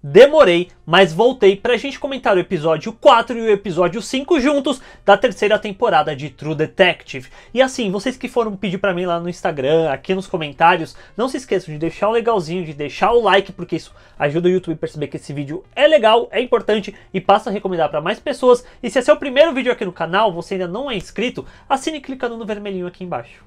Demorei, mas voltei pra gente comentar o episódio 4 e o episódio 5 juntos da terceira temporada de True Detective. E assim, vocês que foram pedir pra mim lá no Instagram, aqui nos comentários, não se esqueçam de deixar o legalzinho, de deixar o like, porque isso ajuda o YouTube a perceber que esse vídeo é legal, é importante e passa a recomendar pra mais pessoas. E se esse é o primeiro vídeo aqui no canal, você ainda não é inscrito, assine clicando no vermelhinho aqui embaixo.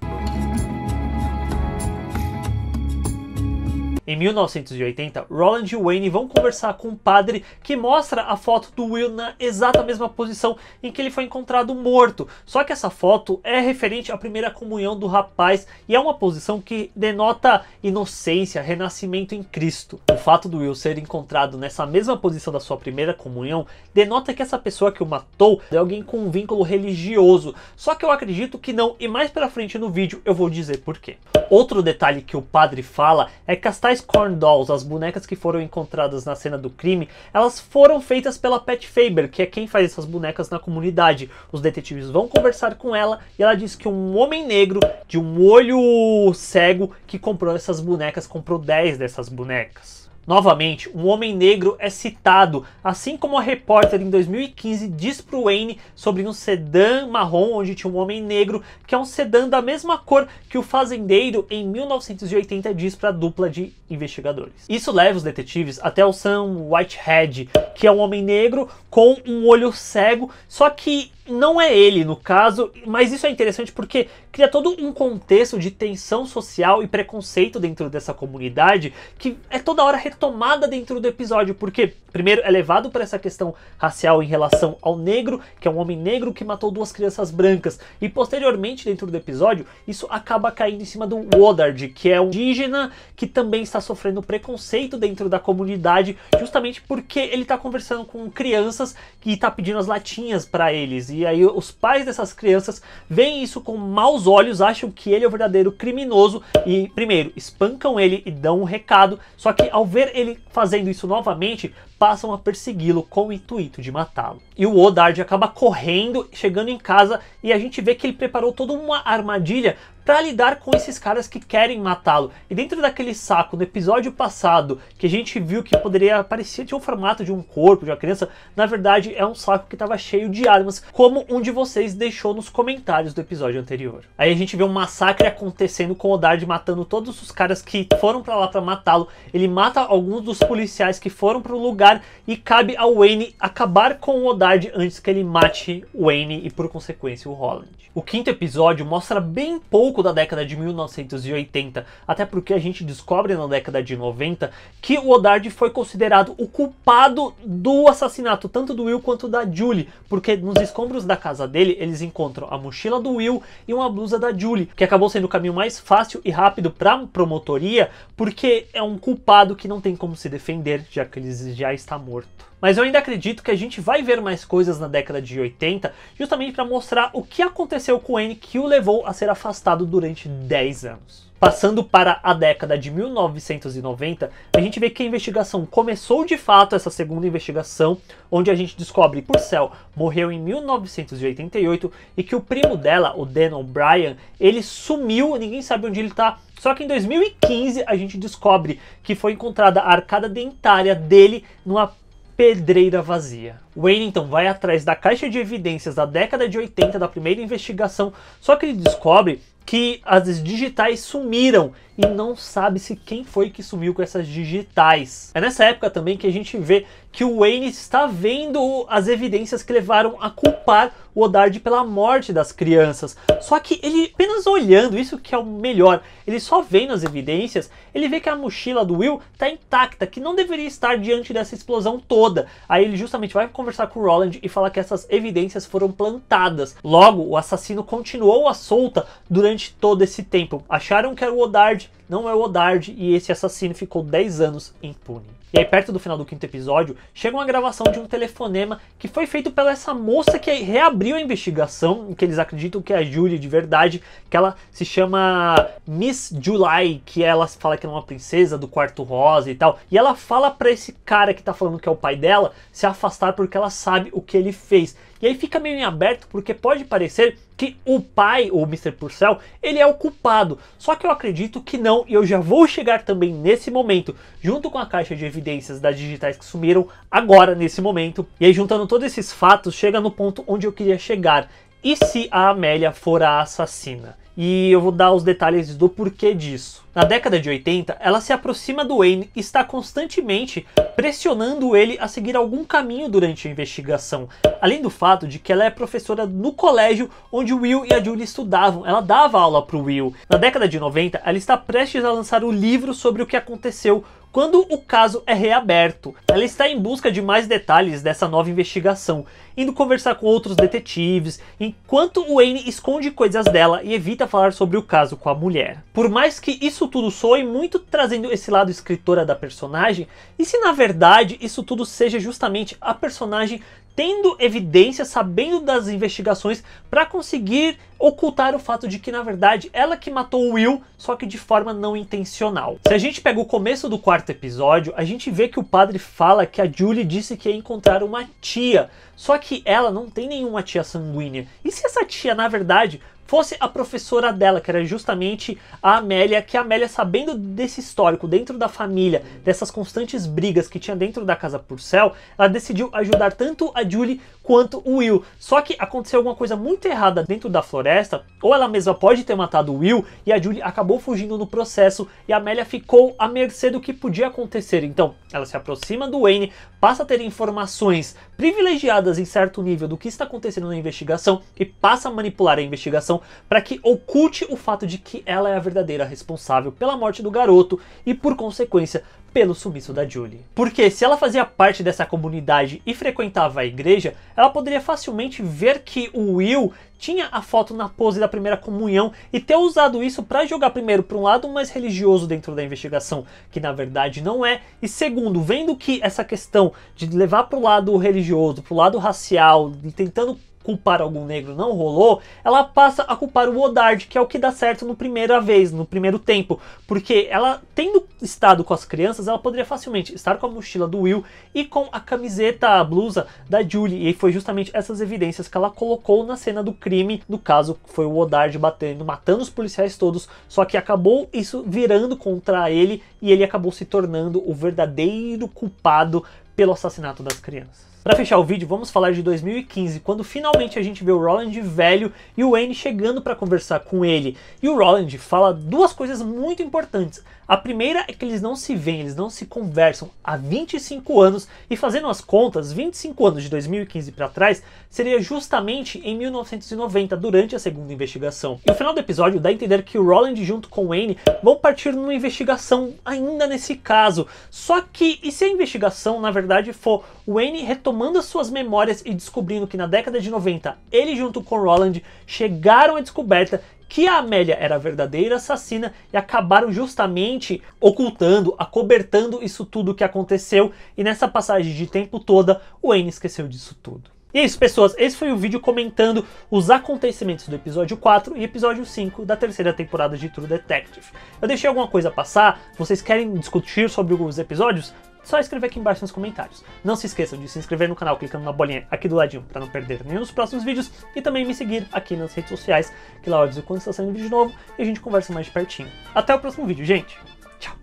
Em 1980, Roland e Wayne vão conversar com um padre que mostra a foto do Will na exata mesma posição em que ele foi encontrado morto. Só que essa foto é referente à primeira comunhão do rapaz e é uma posição que denota inocência, renascimento em Cristo. O fato do Will ser encontrado nessa mesma posição da sua primeira comunhão denota que essa pessoa que o matou é alguém com um vínculo religioso. Só que eu acredito que não, e mais pra frente no vídeo eu vou dizer por quê. Outro detalhe que o padre fala é que as tais corn dolls, as bonecas que foram encontradas na cena do crime, elas foram feitas pela Pat Faber, que é quem faz essas bonecas na comunidade. Os detetives vão conversar com ela e ela diz que um homem negro de um olho cego que comprou essas bonecas, comprou 10 dessas bonecas. Novamente, um homem negro é citado, assim como a repórter em 2015 diz para o Wayne sobre um sedã marrom onde tinha um homem negro, que é um sedã da mesma cor que o fazendeiro em 1980 diz para a dupla de investigadores. Isso leva os detetives até o Sam Whitehead, que é um homem negro com um olho cego, só que não é ele no caso, mas isso é interessante porque cria todo um contexto de tensão social e preconceito dentro dessa comunidade que é toda hora retomada dentro do episódio, porque primeiro é levado para essa questão racial em relação ao negro, que é um homem negro que matou 2 crianças brancas, e posteriormente dentro do episódio isso acaba caindo em cima do Woodard, que é um indígena que também está sofrendo preconceito dentro da comunidade, justamente porque ele está conversando com crianças que está pedindo as latinhas para eles. E aí os pais dessas crianças veem isso com maus olhos, acham que ele é o verdadeiro criminoso e primeiro espancam ele e dão um recado, só que ao ver ele fazendo isso novamente, passam a persegui-lo com o intuito de matá-lo. E o Woodard acaba correndo, chegando em casa, e a gente vê que ele preparou toda uma armadilha para lidar com esses caras que querem matá-lo. E dentro daquele saco, no episódio passado, que a gente viu que poderia parecer de um formato de um corpo, de uma criança, na verdade é um saco que estava cheio de armas, como um de vocês deixou nos comentários do episódio anterior. Aí a gente vê um massacre acontecendo com o Woodard matando todos os caras que foram para lá para matá-lo. Ele mata alguns dos policiais que foram para o lugar e cabe ao Wayne acabar com o Woodard antes que ele mate o Wayne e por consequência o Roland. O quinto episódio mostra bem pouco da década de 1980, até porque a gente descobre na década de 90 que o Woodard foi considerado o culpado do assassinato tanto do Will quanto da Julie, porque nos escombros da casa dele eles encontram a mochila do Will e uma blusa da Julie, que acabou sendo o caminho mais fácil e rápido para a promotoria, porque é um culpado que não tem como se defender, já que ele já está morto. Mas eu ainda acredito que a gente vai ver mais coisas na década de 80, justamente para mostrar o que aconteceu com Wayne que o levou a ser afastado durante 10 anos. Passando para a década de 1990, a gente vê que a investigação começou de fato, essa segunda investigação, onde a gente descobre que Purcell morreu em 1988 e que o primo dela, o Dan O'Brien, ele sumiu, ninguém sabe onde ele está. Só que em 2015 a gente descobre que foi encontrada a arcada dentária dele numa pedreira vazia. Wayne então vai atrás da caixa de evidências da década de 80 da primeira investigação, só que ele descobre que as digitais sumiram e não sabe-se quem foi que sumiu com essas digitais. É nessa época também que a gente vê que o Wayne está vendo as evidências que levaram a culpar o Woodard pela morte das crianças. Só que ele apenas olhando, isso que é o melhor, ele só vendo as evidências, ele vê que a mochila do Will está intacta, que não deveria estar diante dessa explosão toda. Aí ele justamente vai conversar com o Roland e falar que essas evidências foram plantadas. Logo, o assassino continuou à solta durante todo esse tempo. Acharam que era o Woodard, não é o Woodard, e esse assassino ficou 10 anos impune. E aí perto do final do quinto episódio, chega uma gravação de um telefonema que foi feito pela essa moça que reabriu a investigação, que eles acreditam que é a Julie de verdade, que ela se chama Miss July, que ela fala que ela é uma princesa do quarto rosa e tal. E ela fala pra esse cara que tá falando que é o pai dela se afastar porque ela sabe o que ele fez. E aí fica meio em aberto porque pode parecer que o pai, o Mr. Purcell, ele é o culpado. Só que eu acredito que não, e eu já vou chegar também nesse momento, junto com a caixa de evidências das digitais que sumiram agora nesse momento. E aí, juntando todos esses fatos, chega no ponto onde eu queria chegar. E se a Amélia for a assassina? E eu vou dar os detalhes do porquê disso. Na década de 80, ela se aproxima do Wayne e está constantemente pressionando ele a seguir algum caminho durante a investigação. Além do fato de que ela é professora no colégio onde o Will e a Julie estudavam, ela dava aula para o Will. Na década de 90, ela está prestes a lançar o livro sobre o que aconteceu quando o caso é reaberto. Ela está em busca de mais detalhes dessa nova investigação, indo conversar com outros detetives, enquanto o Wayne esconde coisas dela e evita falar sobre o caso com a mulher. Por mais que isso tudo soe muito trazendo esse lado escritora da personagem, e se na verdade isso tudo seja justamente a personagem tendo evidência, sabendo das investigações para conseguir ocultar o fato de que na verdade ela que matou o Will, só que de forma não intencional. Se a gente pega o começo do quarto episódio, a gente vê que o padre fala que a Julie disse que ia encontrar uma tia, só que ela não tem nenhuma tia sanguínea. E se essa tia na verdade fosse a professora dela, que era justamente a Amélia, que a Amélia, sabendo desse histórico dentro da família, dessas constantes brigas que tinha dentro da casa Purcell, ela decidiu ajudar tanto a Julie quanto o Will. Só que aconteceu alguma coisa muito errada dentro da floresta, ou ela mesma pode ter matado o Will, e a Julie acabou fugindo no processo, e a Amélia ficou à mercê do que podia acontecer. Então, ela se aproxima do Wayne, passa a ter informações privilegiadas em certo nível do que está acontecendo na investigação, e passa a manipular a investigação para que oculte o fato de que ela é a verdadeira responsável pela morte do garoto e, por consequência, pelo sumiço da Julie. Porque se ela fazia parte dessa comunidade e frequentava a igreja, ela poderia facilmente ver que o Will tinha a foto na pose da primeira comunhão e ter usado isso para jogar primeiro para um lado mais religioso dentro da investigação, que na verdade não é, e segundo, vendo que essa questão de levar para o lado religioso, para o lado racial, e tentando culpar algum negro não rolou, ela passa a culpar o Woodard, que é o que dá certo no primeira vez, no primeiro tempo, porque ela, tendo estado com as crianças, ela poderia facilmente estar com a mochila do Will e com a camiseta, a blusa da Julie, e foi justamente essas evidências que ela colocou na cena do crime, no caso foi o Woodard batendo, matando os policiais todos, só que acabou isso virando contra ele e ele acabou se tornando o verdadeiro culpado pelo assassinato das crianças. Para fechar o vídeo, vamos falar de 2015, quando finalmente a gente vê o Roland velho e o Wayne chegando para conversar com ele. E o Roland fala duas coisas muito importantes. A primeira é que eles não se veem, eles não se conversam há 25 anos, e fazendo as contas, 25 anos de 2015 para trás, seria justamente em 1990, durante a segunda investigação. E o final do episódio dá a entender que o Roland junto com o Wayne vão partir numa investigação ainda nesse caso. Só que, e se a investigação na verdade for o Wayne retomando as suas memórias e descobrindo que na década de 90, ele junto com o Roland chegaram à descoberta que a Amélia era a verdadeira assassina e acabaram justamente ocultando, acobertando isso tudo que aconteceu, e nessa passagem de tempo toda, o Wayne esqueceu disso tudo. E é isso, pessoas, esse foi o vídeo comentando os acontecimentos do episódio 4 e episódio 5 da terceira temporada de True Detective. Eu deixei alguma coisa passar? Vocês querem discutir sobre os episódios? Só escrever aqui embaixo nos comentários. Não se esqueçam de se inscrever no canal clicando na bolinha aqui do ladinho para não perder nenhum dos próximos vídeos, e também me seguir aqui nas redes sociais, que lá eu aviso quando está saindo vídeo novo e a gente conversa mais de pertinho. Até o próximo vídeo, gente!